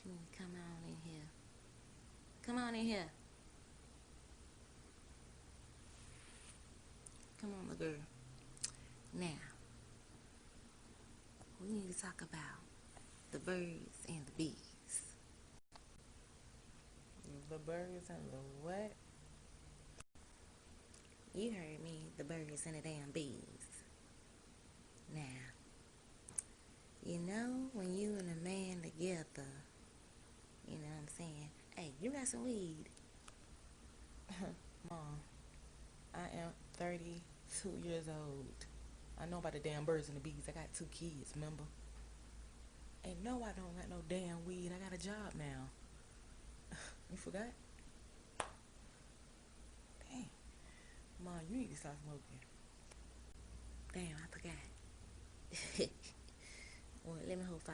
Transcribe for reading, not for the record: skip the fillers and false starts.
You need to come on in here. Come on in here. Come on, little girl. Now, we need to talk about the birds and the bees. The birds and the what? You heard me, the birds and the damn bees. Now, you know when you and a man together, you know what I'm saying? Hey, you got some weed. Mom, I am 32 years old. I know about the damn birds and the bees. I got 2 kids, remember? And no, I don't got no damn weed. I got a job now. You forgot? Dang. Mom, you need to stop smoking. Damn, I forgot. Well, let me hold $5.